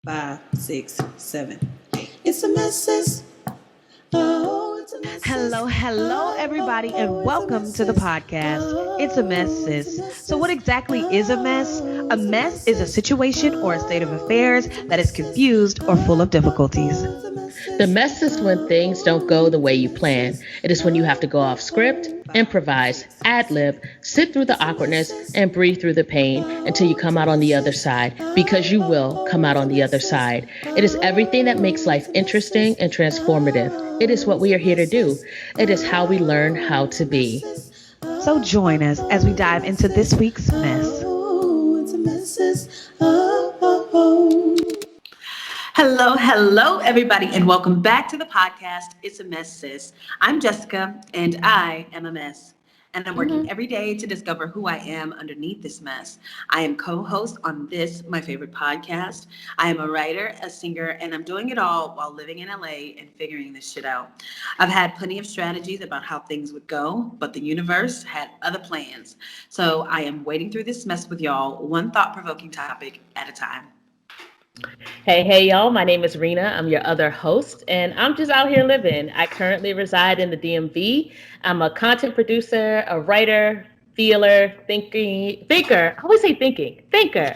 5, 6, 7, 8. It's a mess. Oh, it's a mess. Hello, everybody, and Oh, it's a welcome to the mess. podcast. It's a Oh, mess, it's a sis. So, what mess. exactly is a mess? Oh, A it's a mess is a mess. situation or a state of Oh, affairs it's a that is mess. confused or full of difficulties. It's a The mess. mess is when things don't go Oh, the it's way a you plan. mess. It is when you have to go off script, 5, improvise, 6, ad 7, lib, sit 8. through the It's a awkwardness, mess. and breathe through the pain until you Oh, it's come a out on the other mess. side. Because you will come Oh, out it's a on the other mess. side. It is everything that makes Oh, life it's a interesting mess. and transformative. It is Oh, what it's we a are here to do. mess. It is how we learn Oh, how it's a to be. mess. So, join us as we Oh, it's a dive into this mess. week's mess. Oh, it's a mess. Oh. Hello, everybody, and welcome back to the podcast. It's a mess, sis. I'm Jessica, and I am a mess. And I'm working Mhm. every day to discover who I am underneath this mess. I am co host on this, my favorite podcast. I am a writer, a singer, and I'm doing it all while living in LA and figuring this shit out. I've had plenty of strategies about how things would go, but the universe had other plans. So I am wading through this mess with y'all, one thought provoking topic at a time. Hey, y'all. My name is Rena. I'm your other host, and I'm just out here living. I currently reside in the DMV. I'm a content producer, a writer, feeler, thinker. I always say thinker.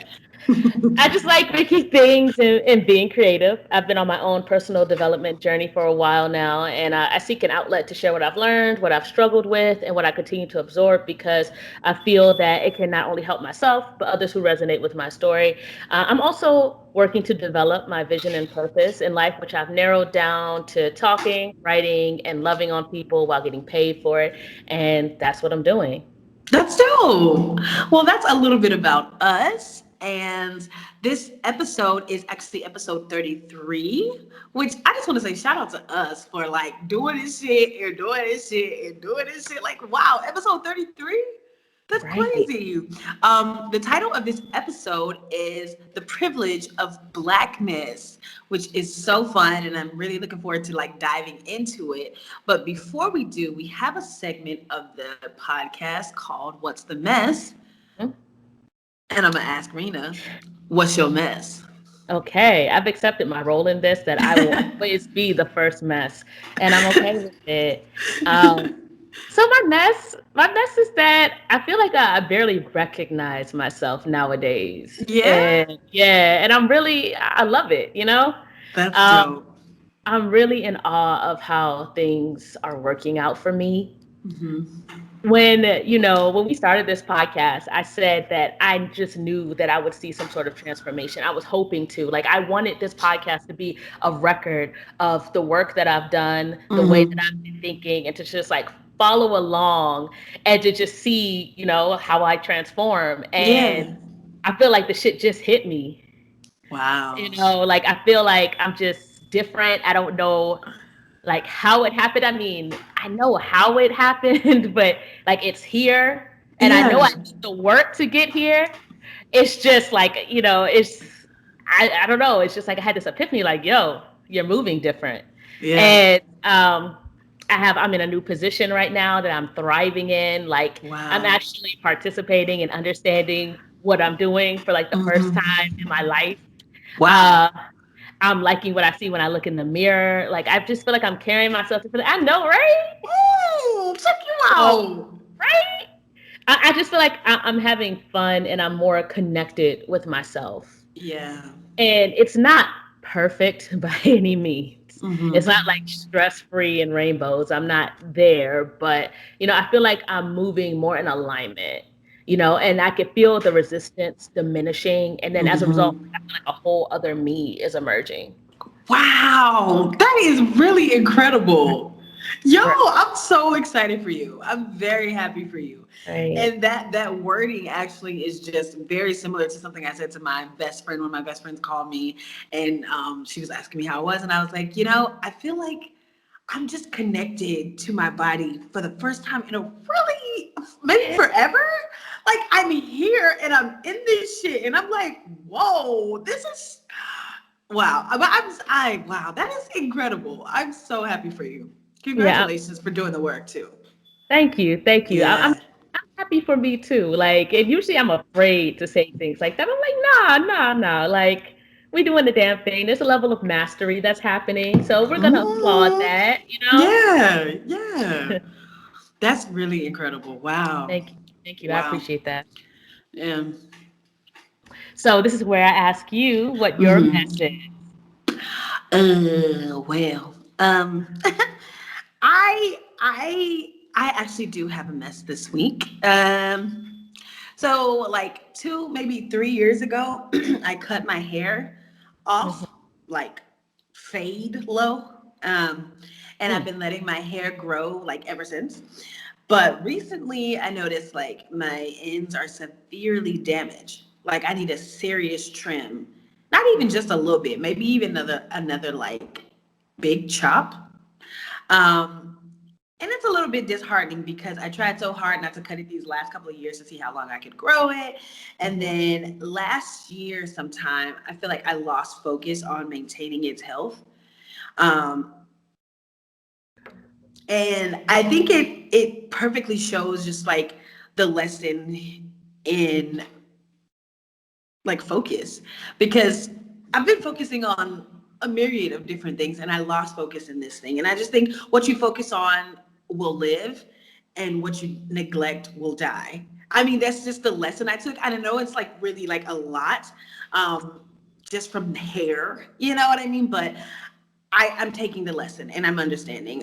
I just like making things and being creative. I've been on my own personal development journey for a while now, and I seek an outlet to share what I've learned, what I've struggled with, and what I continue to absorb because I feel that it can not only help myself, but others who resonate with my story. I'm also working to develop my vision and purpose in life, which I've narrowed down to talking, writing, and loving on people while getting paid for it. And that's what I'm doing. That's dope. Well, that's a little bit about us. And this episode is actually episode 33, which I just want to say shout out to us for like doing this shit and doing this shit and doing this shit. Like, wow, episode 33? That's Right. crazy. The title of this episode is The Privilege of Blackness, which is so fun. And I'm really looking forward to like diving into it. But before we do, we have a segment of the podcast called What's the Mess? And I'm going to ask Rena, what's your mess? Okay, I've accepted my role in this that I will always be the first mess, and I'm okay with it. Um, so my mess is that I feel like I barely recognize myself nowadays, Yeah, and yeah, and I love it. that's Um, dope. I'm really in awe of how things are working out for me Hmm. when we started this podcast, I said that I just knew that I would see some sort of transformation. I was hoping to. Like, I wanted this podcast to be a record of the work that I've done, the way that Hmm. I've been thinking, and to just like follow along and to just see how I transform. And Yeah. I feel like the shit just hit me. Wow. Like I feel like I'm just different. I don't know like how it happened. I mean, I know how it happened, but like it's here and I know I Yeah. did the work to get here. It's just like I don't know, it's just like I had this epiphany like, yo, you're moving different. Yeah. And I'm in a new position right now that I'm thriving in. Like I'm Wow. actually participating and understanding what I'm doing for like the first time in my Hmm. life. Wow. Uh I'm liking what I see when I look in the mirror. Like I just feel like I'm carrying myself to I know, right? Check you So, out. right? I just feel like I'm having fun and I'm more connected with myself. Yeah. And it's not perfect by any means. It's not Hmm. like stress free and rainbows. I'm not there, but I feel like I'm moving more in alignment, and I can feel the resistance diminishing. And then as a result, Hmm. I feel like a whole other me is emerging. Wow, that is really incredible. Yo, Right. I'm so excited for you. I'm very happy for you. Right. And that wording actually is just very similar to something I said to my best friend when my best friends called me and she was asking me how I was and I was like, I feel like I'm just connected to my body for the first time in a really maybe forever. Like I'm here and I'm in this shit and I'm like, whoa, this is wow. Wow, that is incredible. I'm so happy for you. Yeah. Congratulations for doing the work too. Thank you. Thank you. Yeah. I'm happy for me too. Like, and usually I'm afraid to say things like that. I'm like, nah. Like, we're doing the damn thing. There's a level of mastery that's happening. So we're gonna applaud Mhm. that, you know? Yeah, yeah. That's really incredible. Wow. Thank you. Thank you. I Wow. appreciate that. Yeah. So this is where I ask you what your hmm mess is. Well, I actually do have a mess this week. So like 2, maybe 3 years ago, I cut my hair Mhm. off, like fade low. Um, and I've Mm. been letting my hair grow like ever since. But recently I noticed like my ends are severely damaged. Like I need a serious trim. Not even just a little bit, maybe even another like big chop. Um, and it's a little bit disheartening because I tried so hard not to cut it these last couple of years to see how long I could grow it. And Mhm. then last year sometime, I feel like I lost focus on maintaining its health. Um, and I think it perfectly shows just like the lesson in like focus, because I've been focusing on a myriad of different things and I lost focus in this thing. And I just think what you focus on will live and what you neglect will die. I mean, that's just the lesson I took. I don't know, it's like really like a lot, um, just from hair, you know what I mean? But I'm taking the lesson and I'm understanding.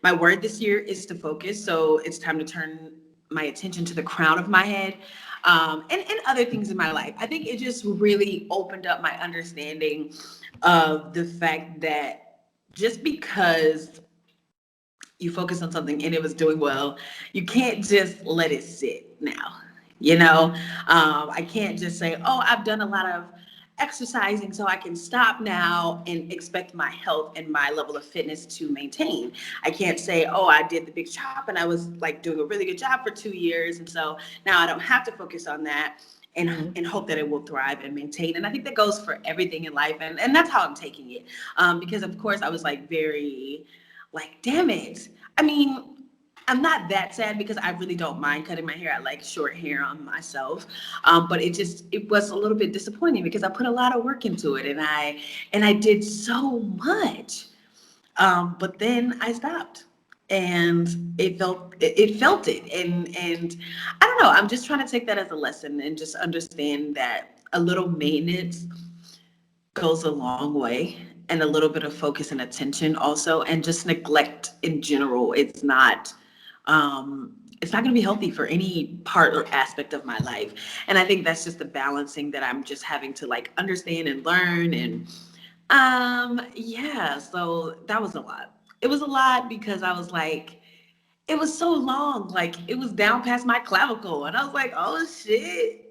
My word this year is to focus. So it's time to turn my attention to the crown of my head, and other things in my life. I think it just really opened up my understanding of the fact that just because you focus on something and it was doing well, you can't just let it sit now. You know, I can't just say, oh, I've done a lot of exercising, so I can stop now and expect my health and my level of fitness to maintain. I can't say, oh, I did the big chop and I was like doing a really good job for 2 years. And so now I don't have to focus on that Mhm. and hope that it will thrive and maintain. And I think that goes for everything in life. And that's how I'm taking it. Because of course I was like very like, damn it. I mean, I'm not that sad because I really don't mind cutting my hair. I like short hair on myself, but it was a little bit disappointing because I put a lot of work into it and I did so much, but then I stopped and it felt it and I don't know. I'm just trying to take that as a lesson and just understand that a little maintenance goes a long way, and a little bit of focus and attention also, and just neglect in general, it's not going to be healthy for any part or aspect of my life. And I think that's just the balancing that I'm just having to like understand and learn. And yeah, so that was a lot. It was a lot because I was like, it was so long, like it was down past my clavicle, and I was like, oh shit,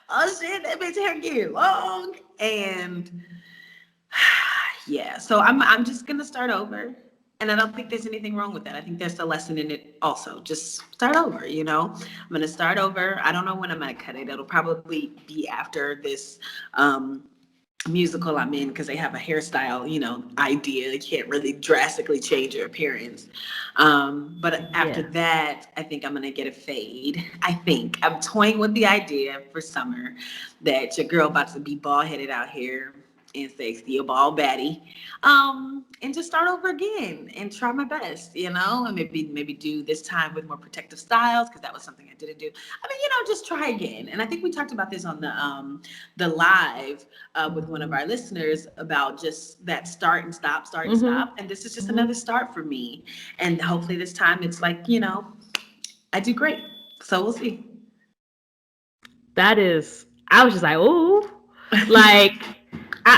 that bitch hair getting long. And yeah, so I'm just gonna start over. And I don't think there's anything wrong with that. I think there's a lesson in it also. Just start over, you know? I'm gonna start over. I don't know when I'm gonna cut it. It'll probably be after this musical I'm in because they have a hairstyle, idea. You can't really drastically change your appearance. But after Yeah. that, I think I'm gonna get a fade. I think I'm toying with the idea for summer that your girl about to be bald headed out here and sexy, a bald baddie, and just start over again and try my best, and maybe do this time with more protective styles because that was something I didn't do. I mean, just try again. And I think we talked about this on the live with one of our listeners about just that start and Mhm. stop. And this is just Mhm. another start for me. And hopefully this time it's like, I do great. So we'll see. That is, I was just like, ooh, like,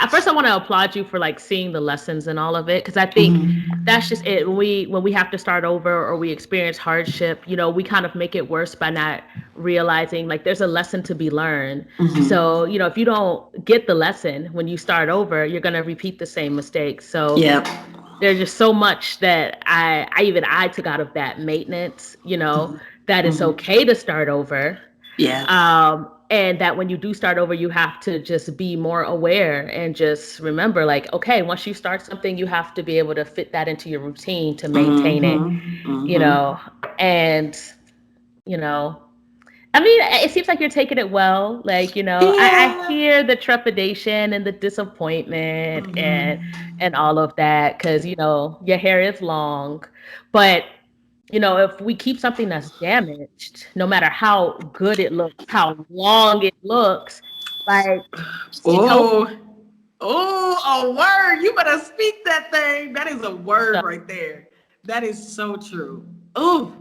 first I want to applaud you for like seeing the lessons and all of it, because I think Mhm. that's just it. When we have to start over or we experience hardship, we kind of make it worse by not realizing like there's a lesson to be learned. Mhm. So if you don't get the lesson when you start over, you're gonna repeat the same mistakes. So Yep. there's just so much that I took out of that maintenance. That it's Mhm. okay to start over, Yeah. and that when you do start over, you have to just be more aware and just remember, like, okay, once you start something, you have to be able to fit that into your routine to maintain it, Mhm. you Mhm. know, and, you know, I mean, it seems like you're taking it well. Like, I Yeah. hear the trepidation and the disappointment and all of that because, your hair is long. But, if we keep something that's damaged, no matter how good it looks, how long it looks, like it helps. Oh, oh, a word. You better speak that thing. That is a word So, right there. That is so true. Oh,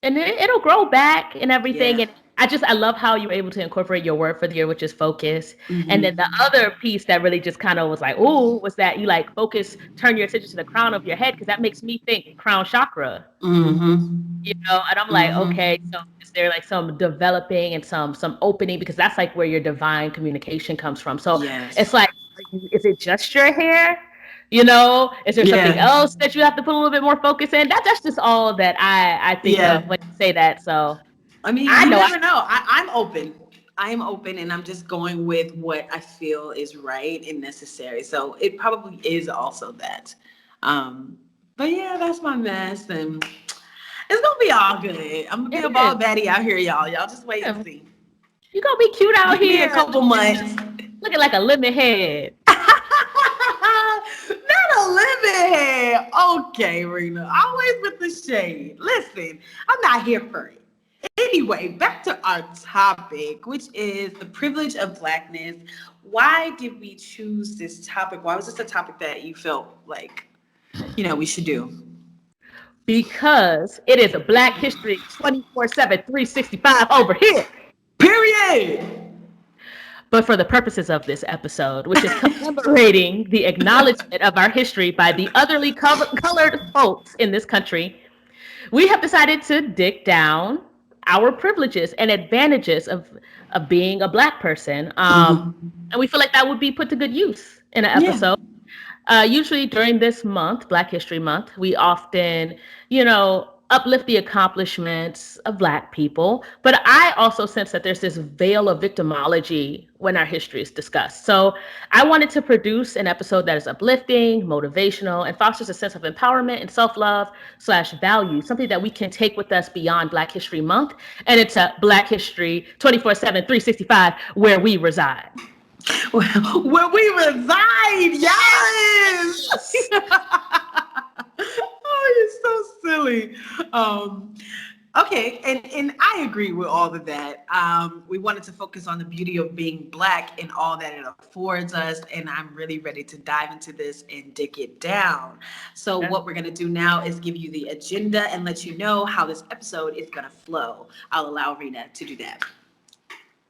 and it'll grow back and everything. yeah. And I love how you were able to incorporate your word for the year, which is focus. And then the Mm-hmm. other piece that really just kind of was like, ooh, was that you like focus, turn your attention to the crown of your head, because that makes me think crown chakra. And I'm like, okay, Mm-hmm. so is there like some developing and some opening, because that's like where your divine communication comes from. So it's Yes. like, is it just your hair? Is there something Yeah. else that you have to put a little bit more focus in? That's just all that I think of Yeah. when you say that. So I mean, I you know I never know. I'm open. I am open and I'm just going with what I feel is right and necessary. So it probably is also that. Um, but yeah, that's my mess. And it's going to be all good. I'm going to be it a ball is. baddie out here, y'all. Y'all just wait and Yeah. see. You're gonna be cute out Give me here a couple months. looking like a lemon head. Not a lemon head. Okay, Rena. Always with the shade. Listen, I'm not here for it. Anyway, back to our topic, which is the privilege of blackness. Why did we choose this topic? Why was this a topic that you felt like, we should do? Because it is a Black History 24/7, 365 over here. Period. But for the purposes of this episode, which is commemorating the acknowledgement of our history by the otherly colored folks in this country, we have decided to dig down our privileges and advantages of being a Black person. Mm-hmm. And we feel like that would be put to good use in an Yeah. episode. Usually during this month, Black History Month, we often, uplift the accomplishments of Black people. But I also sense that there's this veil of victimology when our history is discussed. So I wanted to produce an episode that is uplifting, motivational, and fosters a sense of empowerment and self-love/value, something that we can take with us beyond Black History Month. And it's a Black History 24/7, 365, where we reside. Where we reside, yes. Yes. Oh, you're so silly. Um, okay, and I agree with all of that. We wanted to focus on the beauty of being Black and all that it affords us, and I'm really ready to dive into this and dig it down. So, what we're gonna do now is give you the agenda and let you know how this episode is gonna flow. I'll allow Rena to do that.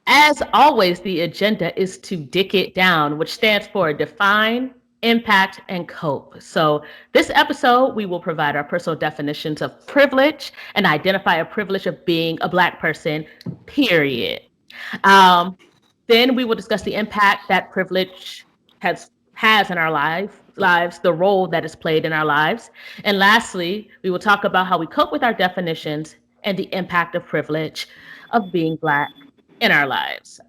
As always, the agenda is to dick it down, which stands for define, impact, and cope. So, this episode, we will provide our personal definitions of privilege and identify a privilege of being a Black person, period. Um, then we will discuss the impact that privilege has in our lives, the role that is played in our lives. And lastly, we will talk about how we cope with our definitions and the impact of privilege of being Black in our lives.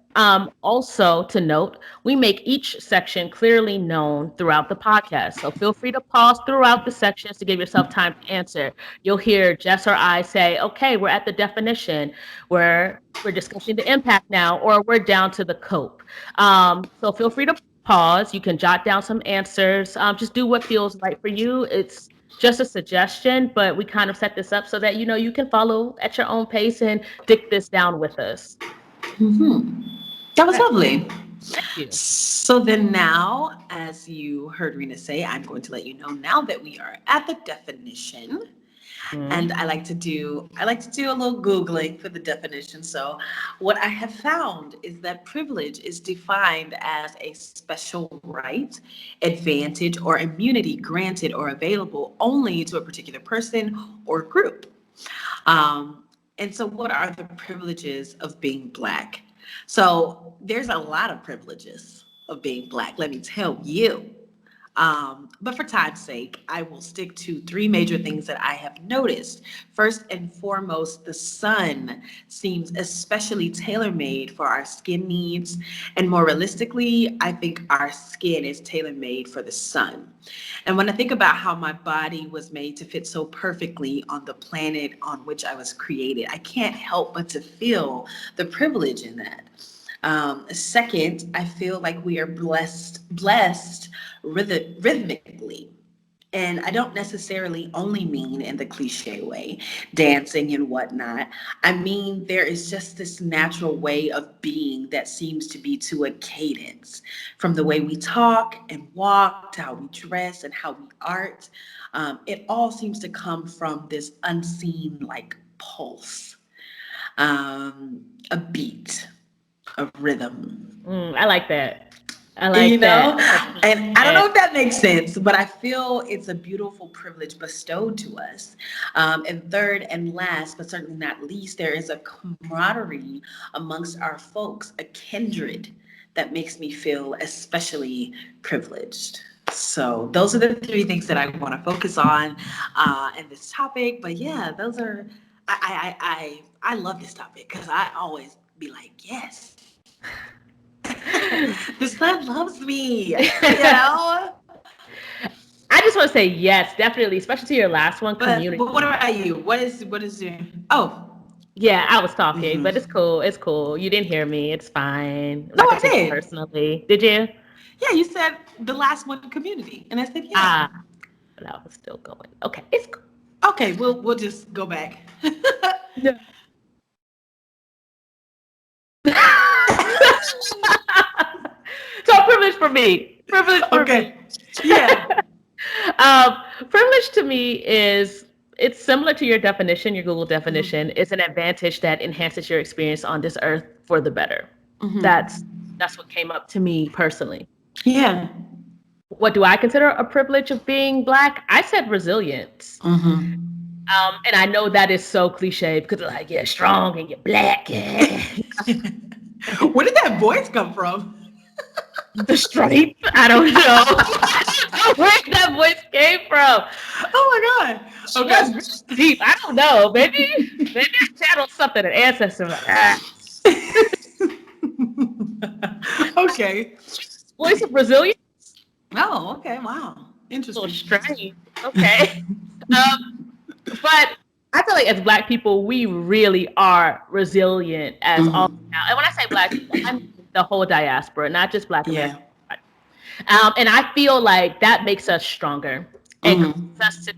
Also, to note, we make each section clearly known throughout the podcast. So feel free to pause throughout the sections to give yourself time to answer. You'll hear Jess or I say, okay, we're at the definition, we're discussing the impact now, or we're down to the cope. So feel free to pause. You can jot down some answers. Just do what feels right for you. It's just a suggestion, but we kind of set this up so that you can follow at your own pace and dig this down with us. That was Right. lovely. Thank you. So then now, as you heard Rena say, I'm going to let you know now that we are at the definition. And Mhm. I like to do a little Googling for the definition. So what I have found is that privilege is defined as a special right, advantage, or immunity granted or available only to a particular person or group. Um, and so, what are the privileges of being Black? So, there's a lot of privileges of being Black, let me tell you. But for time's sake, I will stick to three major things that I have noticed. First and foremost, the sun seems especially tailor made for our skin needs. And more realistically, I think our skin is tailor made for the sun. And when I think about how my body was made to fit so perfectly on the planet on which I was created, I can't help but to feel the privilege in that. Second, I feel like we are blessed rhythmically. And I don't necessarily only mean in the cliche way, dancing and whatnot. I mean, there is just this natural way of being that seems to be to a cadence. From the way we talk and walk to how we dress and how we art, it all seems to come from this unseen, like, pulse, a beat, a rhythm. I like that. I You like know, that. and I don't Yeah. know if that makes sense, but I feel it's a beautiful privilege bestowed to us. And third and last, but certainly not least, there is a camaraderie amongst our folks, a kindred that makes me feel especially privileged. So those are the three things that I want to focus on in this topic. But yeah, those are I love this topic because I always be like, yes, the sun loves me, you know? I just want to say yes, definitely, especially to your last one, But what community. about you? What is your oh Yeah, I was talking, mhm. but it's cool. It's cool. You didn't hear me. It's fine. I'm No, not I gonna take it did. personally. Did you? Yeah, you said the last one community. And I said, yeah. Ah, but I was still going. Okay, it's cool. Okay, we'll just go back. Yeah. So privilege for me. Privilege for me. Okay. Yeah. Privilege to me is it's similar to your definition, your Google Mhm. definition. It's an advantage that enhances your experience on this earth for the better. That's Mhm. that's what came up to me personally. Yeah. What do I consider a privilege of being Black? I said resilience. Mhm. And I know that is so cliche because like you're strong and you're Black. Where did that voice come from? The stripe. I don't know. I don't know where that voice came from. Oh my god. It was Okay. really deep. I don't know. Maybe I channeled something, an ancestor. Like, Okay. voice of resilience. Oh, okay. Wow. A little Interesting. strange. Okay. Um, but I feel like as Black people, we really are resilient as all Mhm. now. And when I say Black people, I mean the whole diaspora, not just Black Yeah. Americans. And I feel like that makes us stronger and causes Mhm. us to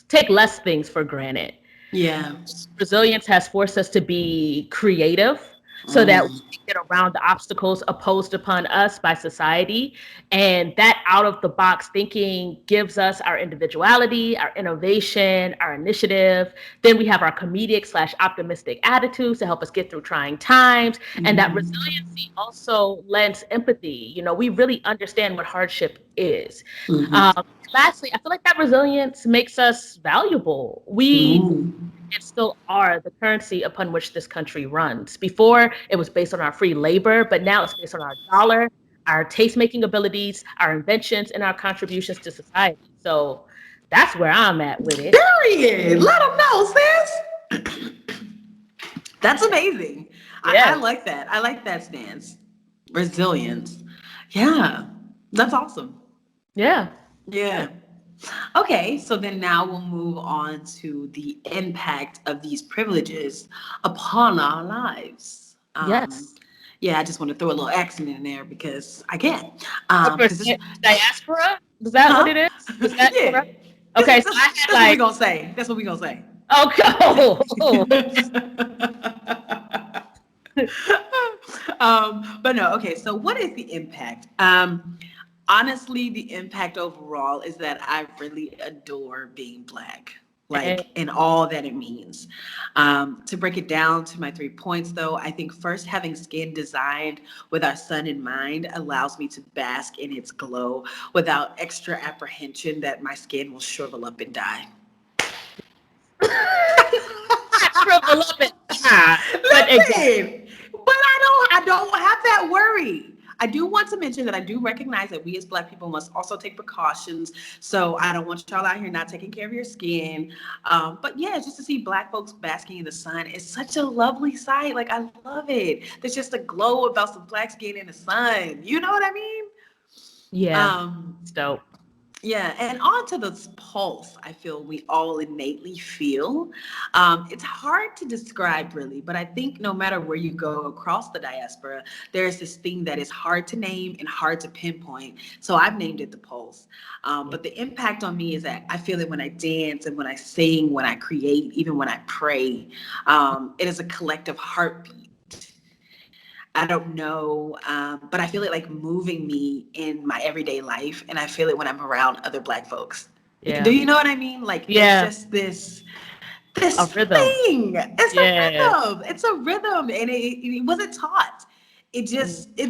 take less things for granted. Yeah. Resilience has forced us to be creative so that we Mm. can get around the obstacles opposed upon us by society. And that out of the box thinking gives us our individuality, our innovation, our initiative. Then we have our comedic slash optimistic attitudes to help us get through trying times. And that Mhm. resiliency also lends empathy. You know, we really understand what hardship is. Mhm. Um, Lastly, I feel like that resilience makes us valuable. We Mm. and still are the currency upon which this country runs. Before, it was based on our free labor, but now it's based on our dollar, our taste-making abilities, our inventions, and our contributions to society. So that's where I'm at with it. Period. Let them know, sis. That's amazing. I Yes. like that. I like that stance. Resilience. Yeah. That's awesome. Yeah. Yeah. Okay, so then now we'll move on to the impact of these privileges upon our lives. Yes. Yeah, I just want to throw a little accent in there because I can. For Because this, diaspora, is that what it huh? is? Is that Yeah, correct? Okay, so I had that's what we like, gonna say. That's what we gonna say. okay. But no, okay. So what is the impact? Honestly, the impact overall is that I really adore being Black, And like in all that it means. To break it down to my 3 points, though, I think first having skin designed with our sun in mind allows me to bask in its glow without extra apprehension that my skin will shrivel up and die. not shrivel up and die, but exactly. Listen, but I don't have that worry. I do want to mention that I do recognize that we as Black people must also take precautions. So I don't want y'all out here not taking care of your skin. But yeah, just to see Black folks basking in the sun is such a lovely sight. Like, I love it. There's just a glow about some Black skin in the sun. You know what I mean? Yeah, Um, it's dope. yeah, and on to this pulse, I feel we all innately feel. It's hard to describe really, but I think no matter where you go across the diaspora, there's this thing that is hard to name and hard to pinpoint. So I've named it the pulse. Yeah. But the impact on me is that I feel it when I dance and when I sing, when I create, even when I pray. It is a collective heartbeat. I don't know, but I feel it like moving me in my everyday life, and I feel it when I'm around other Black folks. Do Yeah. you know what I mean? Like, it's Yeah. just this A rhythm. thing. It's a Yeah. rhythm. It's a rhythm, and it wasn't taught. Mm. It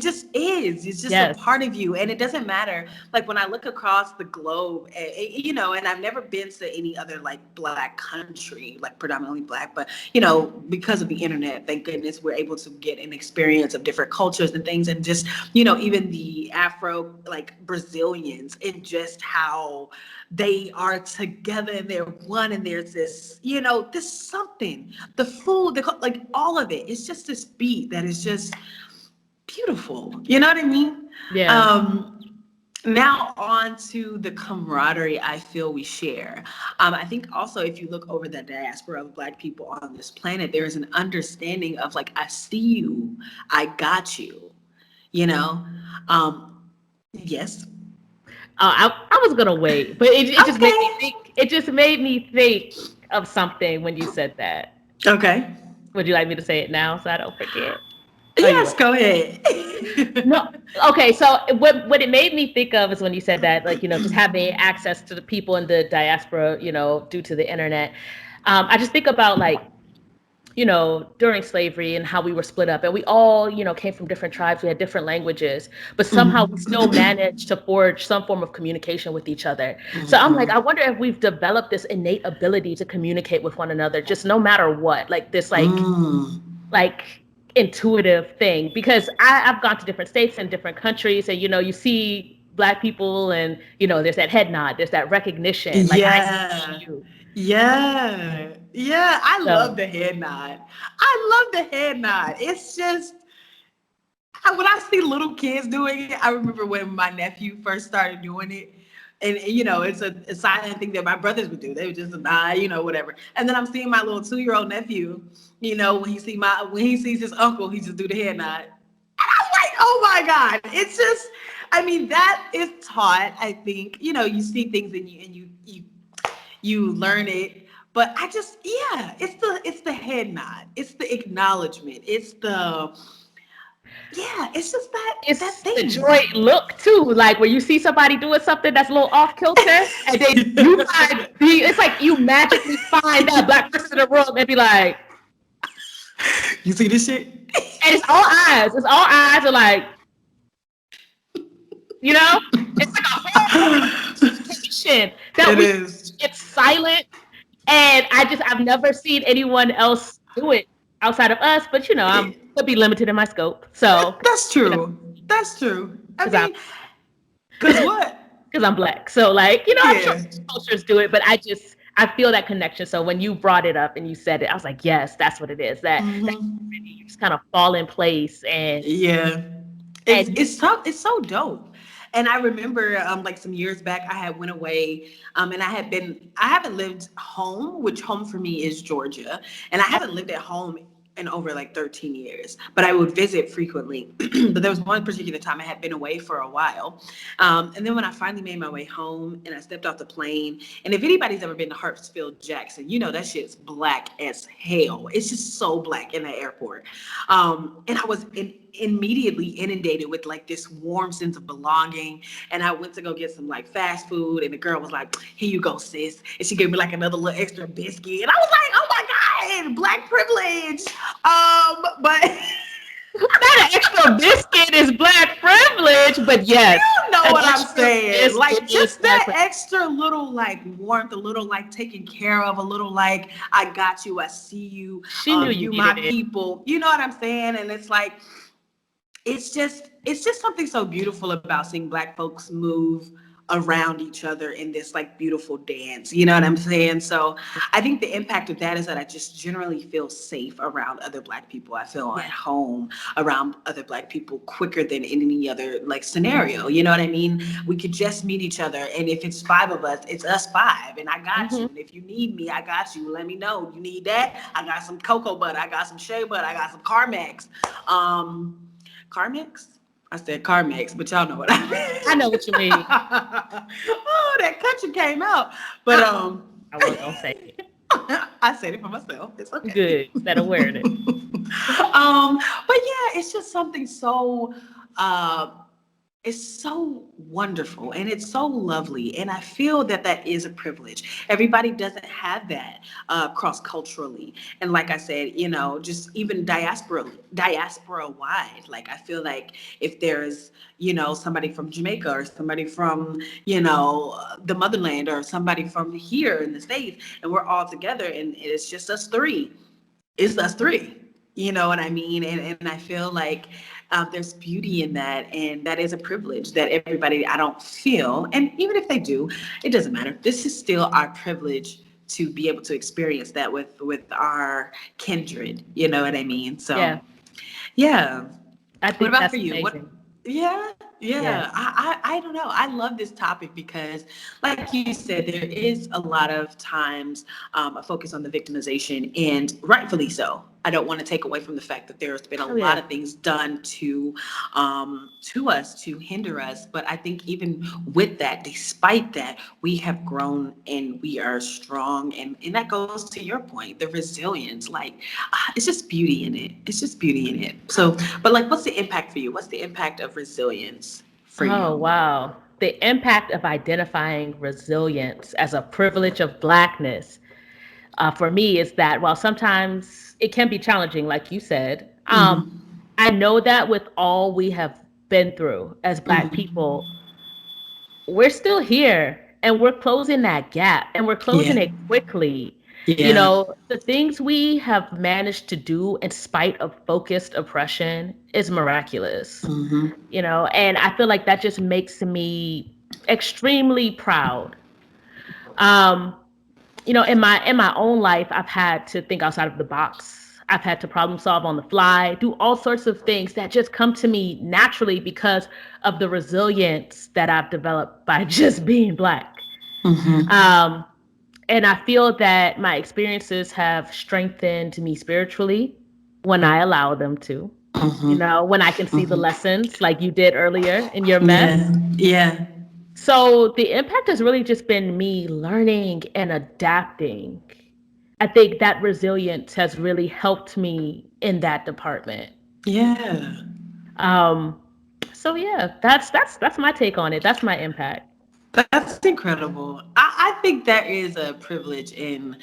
just is. It's just a Yes. part of you, and it doesn't matter. Like when I look across the globe, you know, and I've never been to any other like Black country, like predominantly Black, but you know, because of the internet, thank goodness we're able to get an experience of different cultures and things, and just you know, even the Afro like Brazilians, and just how they are together and they're one, and there's this, you know, this something, the food, like all of it. It's just this beat that is just beautiful. You know what I mean? Yeah. Um, Now on to the camaraderie I feel we share. I think also if you look over the diaspora of Black people on this planet, there is an understanding of like, I see you, I got you, you know? Yes. I was gonna wait, but it just made me Okay. think. It just made me think of something when you said that. Okay. Would you like me to say it now so I don't forget? Oh, you Yes, wait. go ahead. No. Okay. So what it made me think of is when you said that, like, just having access to the people in the diaspora, due to the internet. I just think about like, during slavery and how we were split up and we all, came from different tribes. We had different languages, but somehow we still managed to forge some form of communication with each other. So I'm like, I wonder if we've developed this innate ability to communicate with one another, just no matter what, like this, like intuitive thing. Because I've gone to different states and different countries and, you see Black people and, there's that head nod, there's that recognition, like I see Yeah. you. Yeah. Yeah. I love So the head nod. I love the head nod. It's just, when I see little kids doing it, I remember when my nephew first started doing it. And you know, it's a silent thing that my brothers would do. They would just nod, you know, whatever. And then I'm seeing my little 2-year-old nephew, you know, when he sees his uncle, he just do the head nod. And I'm like, oh my God. It's just, I mean, that is taught, I think. You know, you see things and you learn it. But I just, yeah, it's the head nod. It's the acknowledgement. It's the, yeah, it's just that it's the thing. joy look too, like when you see somebody doing something that's a little off kilter, and then it's like you magically find that Black person in the room and be like, You see this shit? and it's all eyes. It's all eyes are like, you know, it's like a whole anticipation that It we is. it's silent, and I've never seen anyone else do it outside of us, but I'm could be limited in my scope, so That's true. That's true. I because I'm mean, cause what? because I'm Black. So like, I'm sure Yeah. cultures do it, but I feel that connection. So when you brought it up and you said it, I was like, yes, that's what it is. That you just kind of fall in place Yeah. and It's so dope. And I remember like some years back I had went away and I haven't lived home, which home for me is Georgia, and I haven't lived at home in over like 13 years, but I would visit frequently. But there was one particular time I had been away for a while. And then when I finally made my way home and I stepped off the plane, and if anybody's ever been to Hartsfield Jackson, you know that shit's black as hell. It's just so black in the airport. And I was immediately inundated with like this warm sense of belonging. And I went to go get some like fast food, and the girl was like, "Here you go, sis." And she gave me like another little extra biscuit. And I was like, "Oh my God, Black privilege." But not an extra biscuit is Black privilege, but yes, you know an what I'm extra saying. Like biscuit is just Black that privilege. extra little like warmth, a little like taken care of, a little like, I got you, I see you, She knew you you my needed it. people. You know what I'm saying? And it's like, it's just, it's just something so beautiful about seeing Black folks move around each other in this like beautiful dance. You know what I'm saying? So I think the impact of that is that I just generally feel safe around other Black people. I feel at Yeah. home around other Black people quicker than in any other like scenario. You know what I mean? We could just meet each other, and if it's five of us, it's us five, and I got you. Hmm. And if you need me, I got you. Let me know. You need that? I got some cocoa butter. I got some shea butter. I got some Carmex. Um, Carmex? I said Carmex, but y'all know what I I know meant. what you mean. Oh, that country came out. But Uh, I will. Don't say it. I said it for myself. It's okay. Good. That awareness. But yeah, it's just something so uh it's so wonderful and it's so lovely, and I feel that that is a privilege. Everybody doesn't have that cross culturally, and like I said, you know, just even diaspora wide, like I feel like if there's, you know, somebody from Jamaica or somebody from, you know, the motherland, or somebody from here in the States, and we're all together and it's just us three, it's us three. You know what I mean? And I feel like there's beauty in that. And that is a privilege that everybody, I don't feel, and even if they do, it doesn't matter. This is still our privilege to be able to experience that with our kindred. You know what I mean? So, Yeah. yeah. I What think about for that's you? What? amazing. Yeah, Yeah. yeah. I don't know. I love this topic because, like you said, there is a lot of times a focus on the victimization, and rightfully so. I don't want to take away from the fact that there's been a Oh lot yeah. of things done to us to hinder us. But I think even with that, despite that, we have grown and we are strong, and that goes to your point, the resilience. Like it's just beauty in it. It's just beauty in it. So, but like, what's the impact for you? What's the impact of resilience for Oh, you? wow. The impact of identifying resilience as a privilege of Blackness for me is that while sometimes it can be challenging, like you said, Mm-hmm. I know that with all we have been through as Black Mm-hmm. people, we're still here and we're closing that gap and we're closing Yeah. it quickly. You Yeah. know, the things we have managed to do in spite of focused oppression is miraculous, Mm-hmm. you know, and I feel like that just makes me extremely proud. Um, you know, in my own life, I've had to think outside of the box. I've had to problem solve on the fly, do all sorts of things that just come to me naturally because of the resilience that I've developed by just being Black. Mm-hmm. Um, and I feel that my experiences have strengthened me spiritually when I allow them to. You Mm-hmm. know, when I can see the Mm-hmm. lessons like you did earlier in your Yeah. mess. Yeah. So the impact has really just been me learning and adapting. I think that resilience has really helped me in that department. Yeah. Um, so yeah, that's my take on it. That's my impact. That's incredible. I think that is a privilege in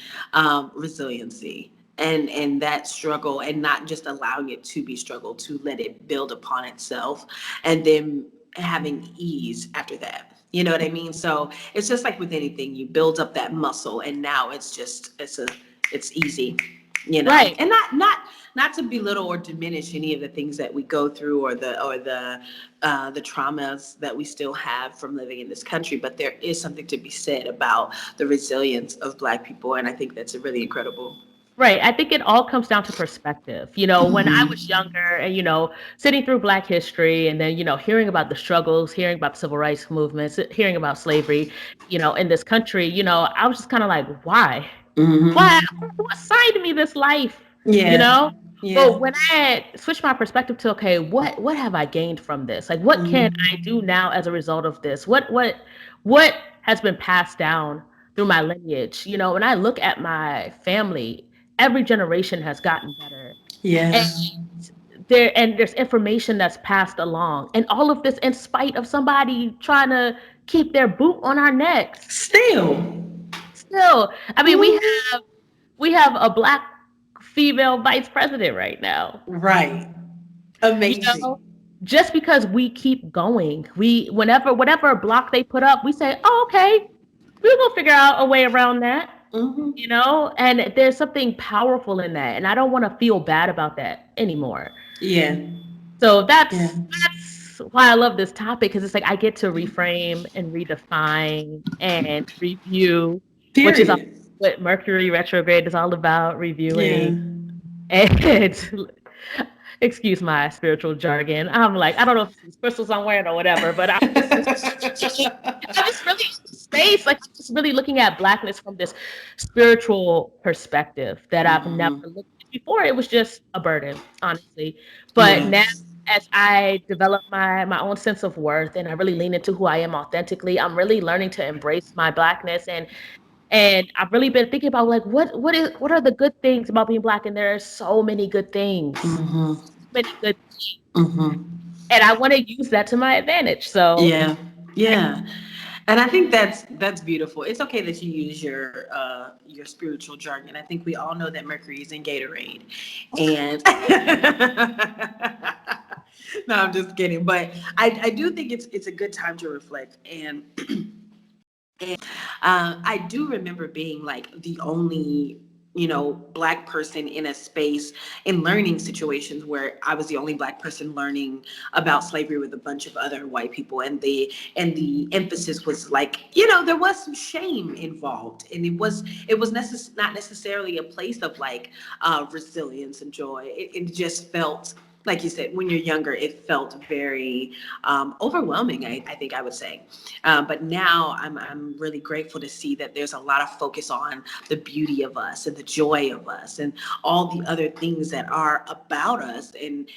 resiliency, and that struggle, and not just allowing it to be struggle, to let it build upon itself, and then having ease after that. You know what I mean? So it's just like with anything, you build up that muscle, and now it's easy, you know. Right. And not to belittle or diminish any of the things that we go through, or the traumas that we still have from living in this country, but there is something to be said about the resilience of Black people, and I think that's really incredible. Right. I think it all comes down to perspective. You know, when I was Mm-hmm. younger and, you know, sitting through Black history and then, you know, hearing about the struggles, hearing about the civil rights movements, hearing about slavery, you know, in this country, you know, I was just kind of like, why? Why? Mm-hmm. Who assigned me this life? You Yeah. know? Yeah. But when I had switched my perspective to, okay, what have I gained from this? Like, what can I Mm-hmm. do now as a result of this? What has been passed down through my lineage? You know, when I look at my family, every generation has gotten better. And Yeah. there's information that's passed along. And all of this in spite of somebody trying to keep their boot on our necks. Still. Still, I mean, Mm-hmm. we have a Black female vice president right now. Right. You know, Amazing. just because we keep going, we whenever whatever block they put up, we say, "Oh, okay, we will figure out a way around that." You Mm-hmm. know, and there's something powerful in that, and I don't want to feel bad about that anymore. Yeah. So Yeah. that's why I love this topic, because it's like I get to reframe and redefine and review, which is Period. what Mercury retrograde is all about, Yeah. reviewing. And excuse my spiritual jargon. I'm like, I don't know if it's crystals I'm wearing or whatever, but I'm just really in space. Like, I'm just really looking at Blackness from this spiritual perspective that I've never Mhm. looked at before. It was just a burden, honestly. But now, Yes. as I develop my own sense of worth and I really lean into who I am authentically, I'm really learning to embrace my Blackness. And I've really been thinking about, like, what are the good things about being Black? And there are so many good things, Mhm. many good things, Mhm. and I want to use that to my advantage. So, Yeah. Yeah. And I think that's beautiful. It's okay that you use your spiritual jargon. I think we all know that Mercury is in Gatorade, and no, I'm just kidding. But I do think it's a good time to reflect. And I do remember being like the only, Black person in a space in learning situations where I was the only Black person learning about slavery with a bunch of other white people, and the emphasis was like, there was some shame involved, and it was not necessarily a place of like resilience and joy. It just felt, like you said, when you're younger, it felt very overwhelming, I think I would say. But now I'm really grateful to see that there's a lot of focus on the beauty of us and the joy of us and all the other things that are about us and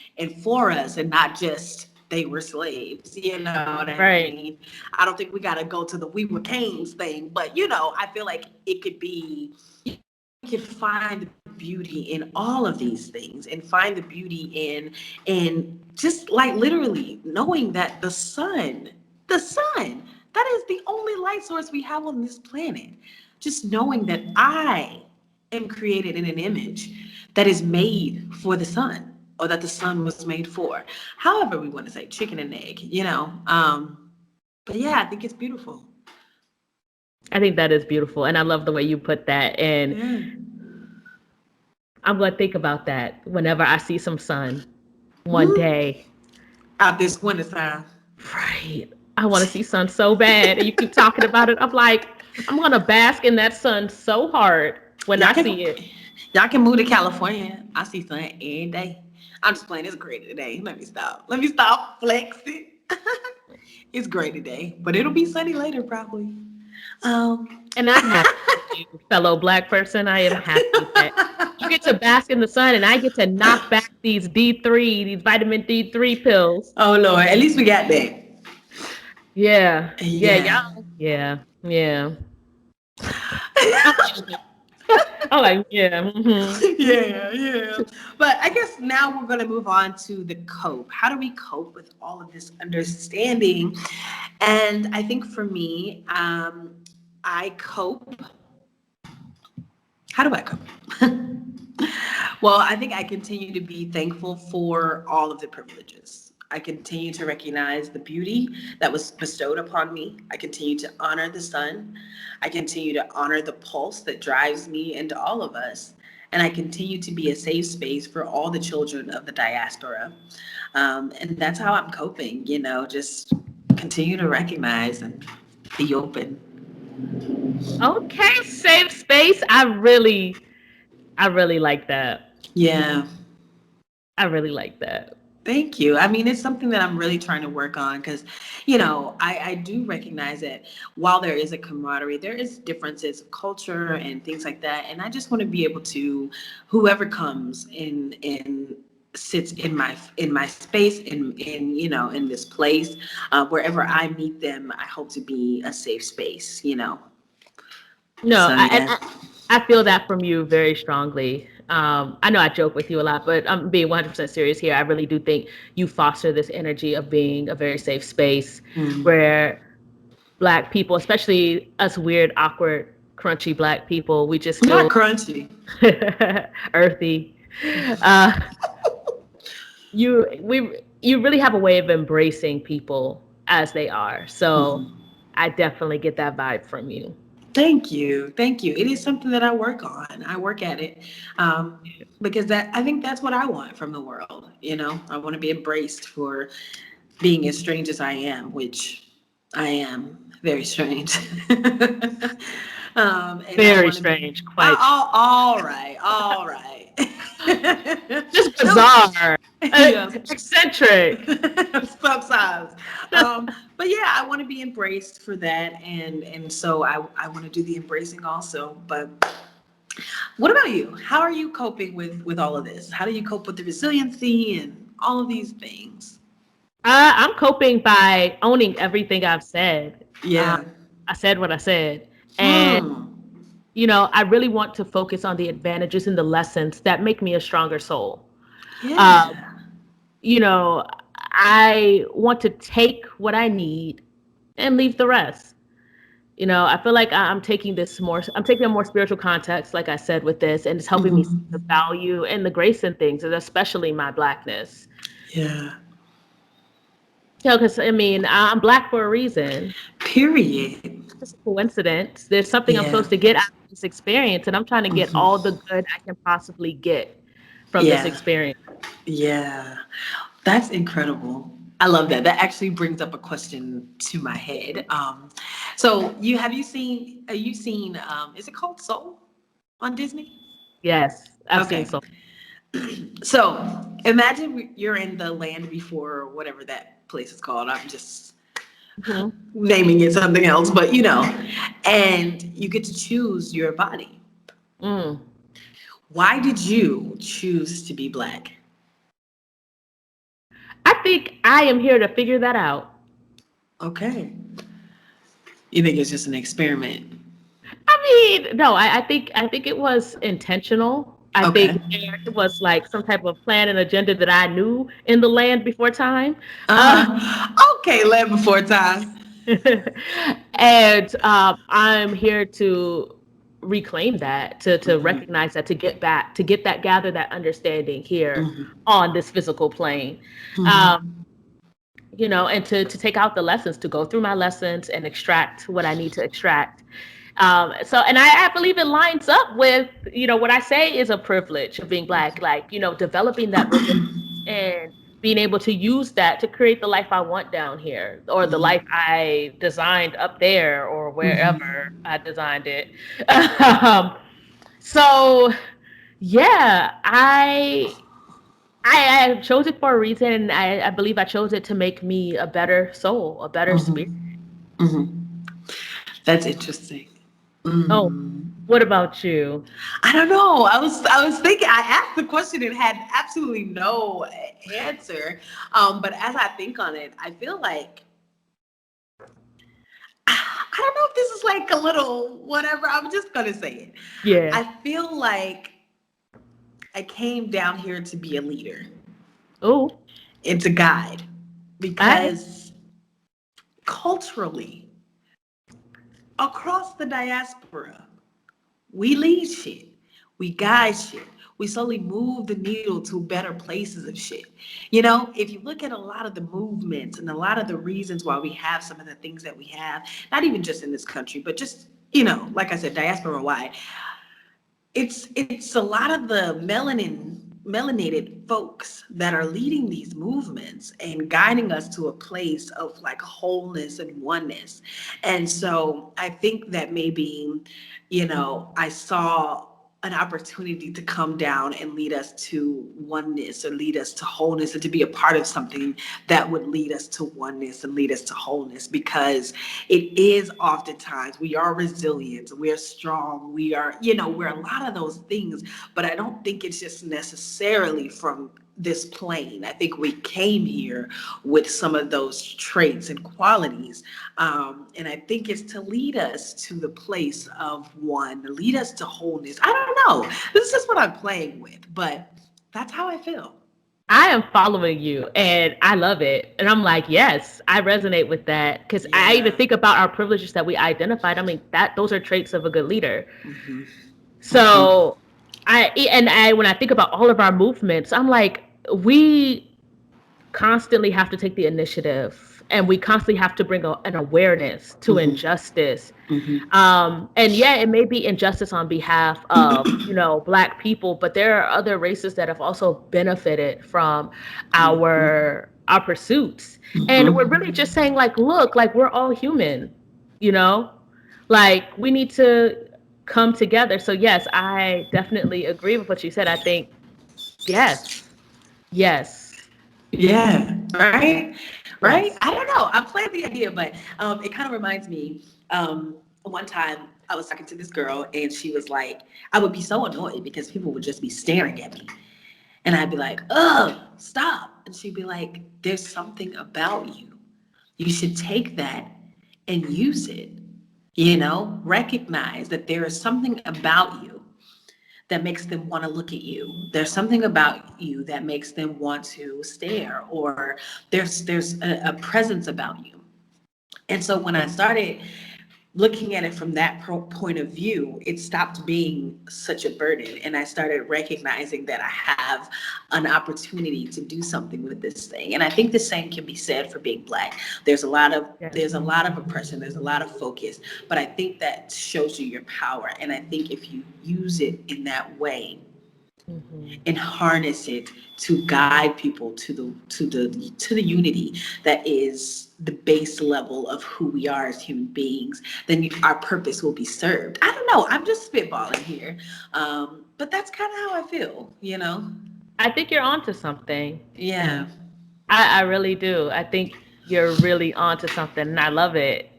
for us, and not just they were slaves. You know what I right. mean? I don't think we got to go to the we were kings thing, but I feel like it could be. You can find the beauty in all of these things, and find the beauty in just like literally knowing that the sun, that is the only light source we have on this planet. Just knowing that I am created in an image that is made for the sun, or that the sun was made for. However we want to say, chicken and egg. But yeah, I think it's beautiful. I think that is beautiful, and I love the way you put that. And Yeah. I'm going to think about that whenever I see some sun one Mhm. day. Out this winter time. Right. I want to see sun so bad. And you keep talking about it. I'm like, I'm going to bask in that sun so hard when Y'all I can see it. y'all can move to California. I see sun every day. I'm just playing. It's great today. Let me stop. Let me stop flexing. It's great today, but it'll be sunny later probably. Um, And I'm happy for you, fellow Black person. I am happy that you get to bask in the sun and I get to knock back these D3, these vitamin D3 pills. oh Lord, at least we got that. Yeah. Yeah. Yeah. Y'all. Yeah. Yeah. I'm I'm like, yeah. Yeah, yeah. But I guess now we're going to move on to the cope. How do we cope with all of this understanding? And I think for me, I cope. How do I cope? Well, I think I continue to be thankful for all of the privileges. I continue to recognize the beauty that was bestowed upon me. I continue to honor the sun. I continue to honor the pulse that drives me and all of us. And I continue to be a safe space for all the children of the diaspora. And that's how I'm coping, just continue to recognize and be open. Okay. Safe space. I really like that. Yeah. I really like that. Thank you. I mean, it's something that I'm really trying to work on because, I do recognize that while there is a camaraderie, there is differences of culture and things like that. And I just want to be able to, whoever comes in sits in my space in this place, wherever I meet them, I hope to be a safe space. No, So yeah. I feel that from you very strongly. I know I joke with you a lot, but I'm being 100% serious here. I really do think you foster this energy of being a very safe space Mm. where Black people, especially us weird, awkward, crunchy Black people, we just Not feel crunchy. earthy. Uh, you really have a way of embracing people as they are. So Mhm. I definitely get that vibe from you. Thank you. Thank you. It is something that I work on. I work at it because I think that's what I want from the world. I want to be embraced for being as strange as I am, which I am very strange. And I Very want to be. strange, quite All right, all right. just No, bizarre, yeah, eccentric. sometimes. But yeah, I want to be embraced for that, and so I want to do the embracing also. But what about you? How are you coping with all of this? How do you cope with the resiliency and all of these things? I'm coping by owning everything I've said. Um, Yeah. I said what I said, and Hmm. I really want to focus on the advantages and the lessons that make me a stronger soul. Um, Yeah. you know, I want to take what I need and leave the rest. I feel like I'm taking a more spiritual context, like I said, with this, and it's helping me see the Hmm. value and the grace in things, and especially my blackness. Yeah. Because I mean, I'm black for a reason. Period. Just a coincidence. There's something I'm Yeah. supposed to get out of this experience, and I'm trying to get all Hmm. the good I can possibly get from this Yeah. experience. Yeah. That's incredible. I love that. That actually brings up a question to my head. So you seen is it called Soul on Disney? Yes, I've seen Okay. so. So imagine you're in the land before, whatever that place is called. I'm just Mhm. naming it something else, but and you get to choose your body. Mm. Why did you choose to be black? I think I am here to figure that out. Okay. You think it's just an experiment? I mean, no, I think it was intentional. I Okay. think there was like some type of plan and agenda that I knew in the land before time. Uh, Uh-huh. Okay, land before time. and I'm here to reclaim that, to Hmm. recognize that, to get back, to get that, gather that understanding here Hmm. on this physical plane. Um, Hmm. and to take out the lessons, to go through my lessons and extract what I need to extract. And I believe it lines up with, what I say is a privilege of being black, like, developing that resilience and being able to use that to create the life I want down here, or the life I designed up there, or Hmm. wherever I designed it. um, so yeah, I chose it for a reason, and I believe I chose it to make me a better soul, a better spirit. Hmm. Hmm. That's interesting. Oh, Mm. what about you? I don't know. I was thinking. I asked the question and had absolutely no answer. But as I think on it, I feel like I don't know if this is like a little whatever. I'm just gonna say it. Yeah. I feel like I came down here to be a leader Oh, and to guide I. because culturally across the diaspora, we lead shit. We guide shit. We slowly move the needle to better places of shit. If you look at a lot of the movements and a lot of the reasons why we have some of the things that we have, not even just in this country, but just, like I said, diaspora wide, it's a lot of the melanated folks that are leading these movements and guiding us to a place of like wholeness and oneness. And so I think that maybe, I saw an opportunity to come down and lead us to oneness or lead us to wholeness and to be a part of something that would lead us to oneness and lead us to wholeness, because it is oftentimes we are resilient, we're strong, we're a lot of those things, but I don't think it's just necessarily from this plane. I think we came here with some of those traits and qualities. And I think it's to lead us to the place of one, lead us to wholeness. I don't know. This is just what I'm playing with, but that's how I feel. I am following you and I love it. And I'm like, yes, I resonate with that, because I even Yeah. think about our privileges that we identified. I mean, that those are traits of a good leader. Hmm. Hmm. So when I think about all of our movements, I'm like, we constantly have to take the initiative, and we constantly have to bring an awareness to Hmm. injustice. Hmm. And yeah, it may be injustice on behalf of, Black people, but there are other races that have also benefited from Hmm. our our pursuits. And we're Mm-hmm. really just saying, like, look, like, we're all human, you know? Like, we need to come together. So yes, I definitely agree with what you said. I think yes, yes. Yeah, right, right. Yes. I don't know. I'm playing the idea, but it kind of reminds me. One time I was talking to this girl, and she was like, I would be so annoyed because people would just be staring at me, and I'd be like, "Ugh, stop!" And she'd be like, "There's something about you. You should take that and use it. You know, recognize that there is something about you that makes them want to look at you. There's something about you that makes them want to stare, or there's a presence about you." And so when I started looking at it from that point of view, it stopped being such a burden, and I started recognizing that I have an opportunity to do something with this thing. And I think the same can be said for being Black. There's a lot of Yes. there's a lot of oppression, there's a lot of focus, but I think that shows you your power. And I think if you use it in that way Hmm. and harness it to guide people to the unity that is the base level of who we are as human beings, then our purpose will be served. I don't know. I'm just spitballing here, but that's kind of how I feel. You know? I think you're onto something. Yeah. I really do. I think you're really onto something, and I love it.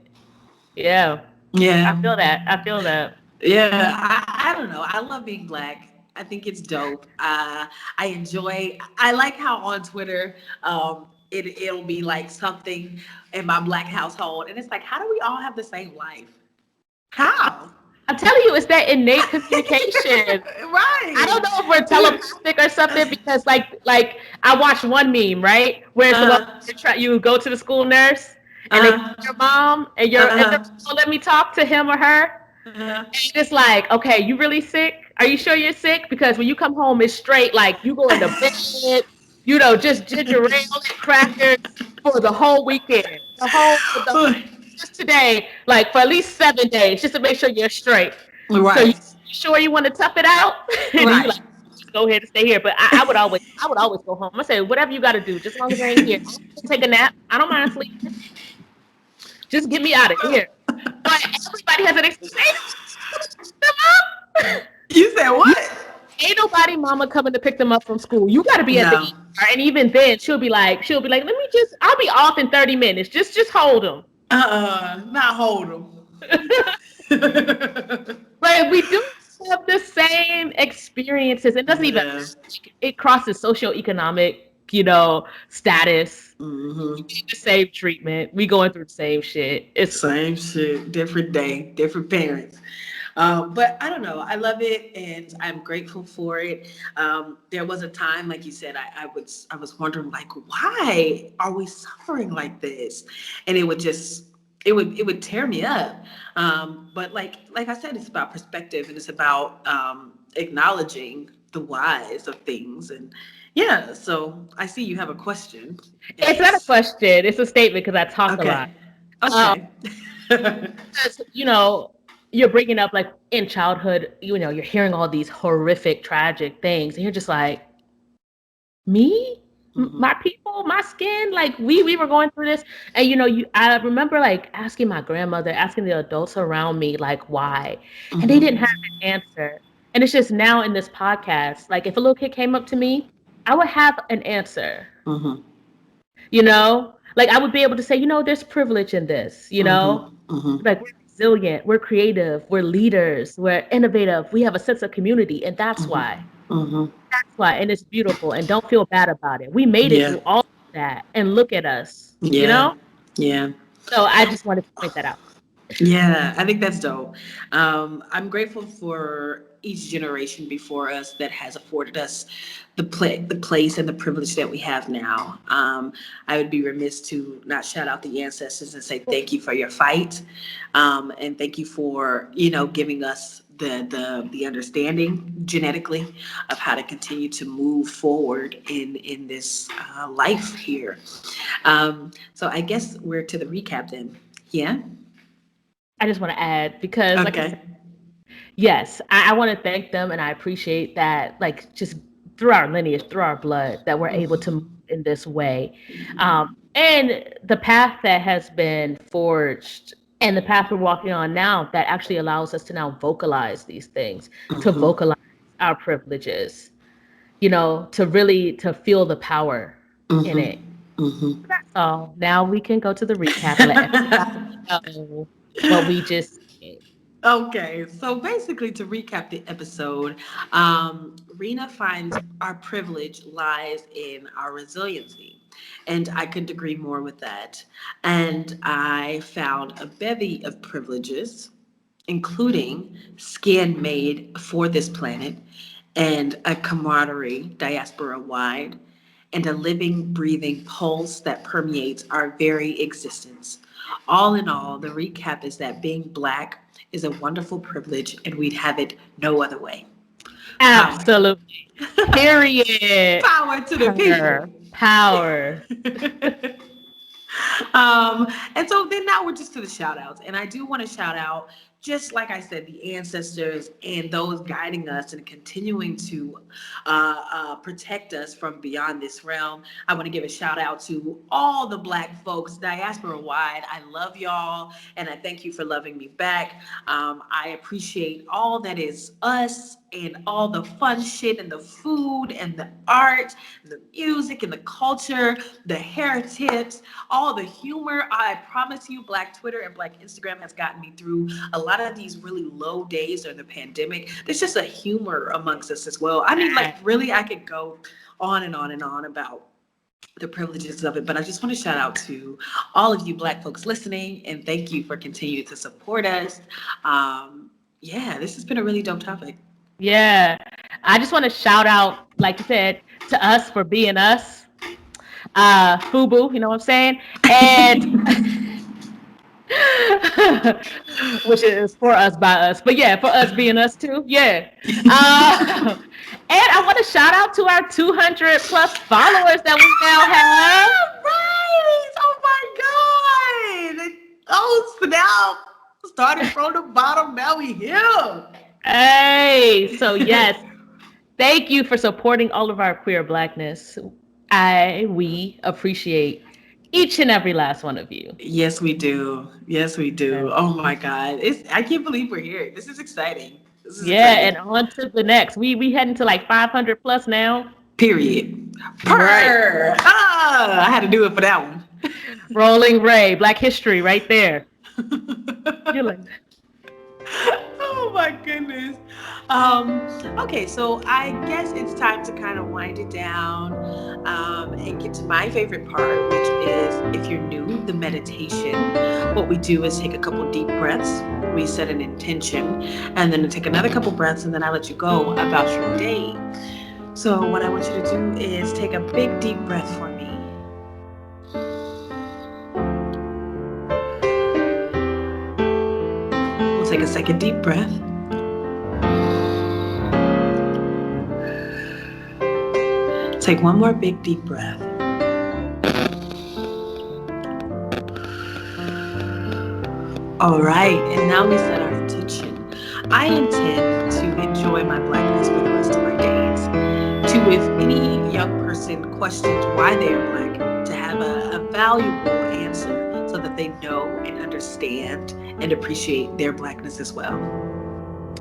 Yeah, I Yeah. feel that. I feel that. Yeah, I don't know. I love being Black. I think it's dope. I like how on Twitter, it'll be like something in my Black household, and it's like, how do we all have the same life? How? I'm telling you, it's that innate communication. I don't Right. know if we're telepathic or something because, like I watched one meme, right, where it's the one Uh, you go to the school nurse and they call uh, your mom and uh, oh, let me talk to him or her. uh, And it's like, okay, you really sick? Are you sure you're sick? Because when you come home, it's straight like you go into bed, just ginger ale and crackers for the whole weekend, the just today, like for at least 7 days, just to make sure you're straight. So you right. sure you want to tough it out? And you be Right. like, just go ahead and stay here. But I would always go home. I say, whatever you got to do, just as long as I ain't here. Take a nap. I don't mind sleeping. Just get me out of here. But everybody has an excuse. You said what? Ain't nobody mama coming to pick them up from school. You got to be at the No. ER. And even then, she'll be like, I'll be off in 30 minutes. Just hold them. Not hold them. But we do have the same experiences. It doesn't even, Yeah. it crosses socioeconomic, status. Hmm. The same treatment. We going through the same shit. It's Same shit, different day, different parents. But I don't know. I love it, and I'm grateful for it. There was a time, like you said, I was wondering, like, why are we suffering like this? And it would tear me up. But like I said, it's about perspective, and it's about acknowledging the whys of things. And yeah, so I see you have a question. it's not a It's question. It's a statement because I talk a lot. okay. Um, Okay. 'Cause, you're bringing up like in childhood, you're hearing all these horrific, tragic things, and you're just like, me, Hmm. my people, my skin, like we were going through this, and I remember like asking my grandmother, asking the adults around me, like why, and they didn't Hmm. have an answer. And it's just now in this podcast, like if a little kid came up to me, I would have an answer. Hmm. Like I would be able to say, there's privilege in this, Hmm. Hmm. like we're resilient, we're creative, we're leaders, we're innovative, we have a sense of community, and that's Hmm. why. Hmm. That's why, and it's beautiful, and don't feel bad about it. We made it Yeah. through all of that, and look at us, Yeah. Yeah. So I just wanted to point that out. Yeah, I think that's dope. I'm grateful for each generation before us that has afforded us the place and the privilege that we have now. I would be remiss to not shout out the ancestors and say thank you for your fight, and thank you for giving us the understanding genetically of how to continue to move forward in this life here. So I guess we're to the recap then. Yeah. I just want to add because, like I said, Okay. yes, I want to thank them, and I appreciate that, like just through our lineage, through our blood, that we're able to move in this way. And the path that has been forged and the path we're walking on now that actually allows us to now vocalize these things, to Mm-hmm. vocalize our privileges, to really to feel the power in Mm-hmm. it. Mm-hmm. So now we can go to the recap and let everybody know what we just did. Okay, so basically, to recap the episode, Rena finds our privilege lies in our resiliency. And I couldn't agree more with that. And I found a bevy of privileges, including skin made for this planet, and a camaraderie diaspora wide, and a living, breathing pulse that permeates our very existence. All in all, the recap is that being Black is a wonderful privilege, and we'd have it no other way. Power. Absolutely. Period. Power to the Her people. power. And so then now we're just to the shout outs. And I do want to shout out, just like I said, the ancestors and those guiding us and continuing to protect us from beyond this realm. I want to give a shout out to all the Black folks, diaspora wide. I love y'all and I thank you for loving me back. I appreciate all that is us and all the fun shit and the food and the art, and the music and the culture, the hair tips, all the humor. I promise you, Black Twitter and Black Instagram has gotten me through a lot of these really low days during the pandemic. There's just a humor amongst us as well. I mean, like, really, I could go on and on and on about the privileges of it, but I just want to shout out to all of you Black folks listening and thank you for continuing to support us. Yeah, this has been a really dope topic. Yeah. I just want to shout out, like you said, to us for being us. FUBU, you know what I'm saying? And which is for us by us. But yeah, for us being us too. Yeah. And I want to shout out to our 200 plus followers that we now have. Right! Oh my God! Oh snap! Started from the bottom, now we here. Hey, so yes, thank you for supporting all of our queer Blackness. We appreciate each and every last one of you. Yes, we do. Yes, we do. Oh my God! I can't believe we're here. This is exciting. This is Yeah, and exciting. on to the next. We heading to like 500 plus now. Period. Right. Purr. Ah, I had to do it for that one. Rolling Ray, Black History, right there. You're like, Oh my goodness. Okay, so I guess it's time to kind of wind it down and get to my favorite part, which is if you're new, the meditation. What we do is take a couple deep breaths, we set an intention, and then take another couple breaths, and then I let you go about your day. So, what I want you to do is take a big deep breath for me. We'll take a second deep breath. Take one more big deep breath. All right, and now we set our intention. I intend to enjoy my Blackness for the rest of my days. To, if any young person questions why they are Black, to have a valuable answer so that they know and understand and appreciate their Blackness as well.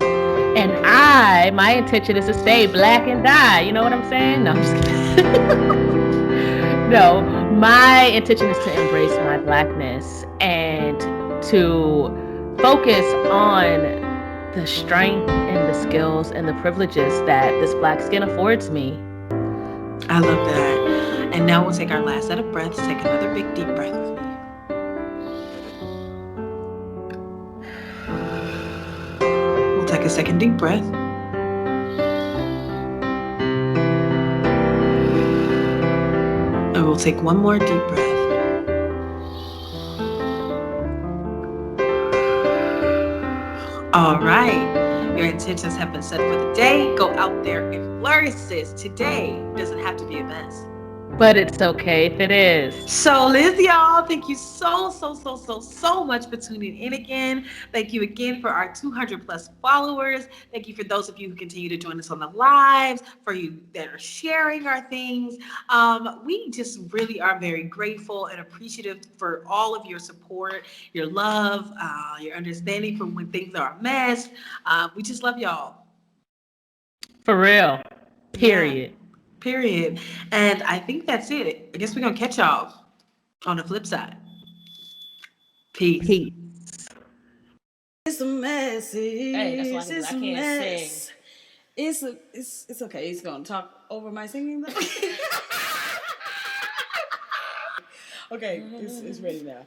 and my intention is to stay Black and die. You know what I'm saying? No, I'm just kidding. No, my intention is to embrace my Blackness and to focus on the strength and the skills and the privileges that this Black skin affords me. I love that. And now we'll take our last set of breaths. Take another big deep breath with me. We'll take a second deep breath. And we'll take one more deep breath. All right. Your intentions have been set for the day. Go out there and flourish, sis. Today doesn't have to be a mess. But it's okay if it is. So, Liz, y'all, thank you so much for tuning in again. Thank you again for our 200 plus followers. Thank you for those of you who continue to join us on the lives, for you that are sharing our things. We just really are very grateful and appreciative for all of your support, your love, your understanding for when things are a mess. We just love y'all. For real. Yeah, Period. period. And I think that's it. I guess we're going to catch y'all on the flip side. Peace. Peace. It's a mess. Hey, that's why I can't sing. It's okay. He's gonna talk over my singing though. Okay, it's ready now.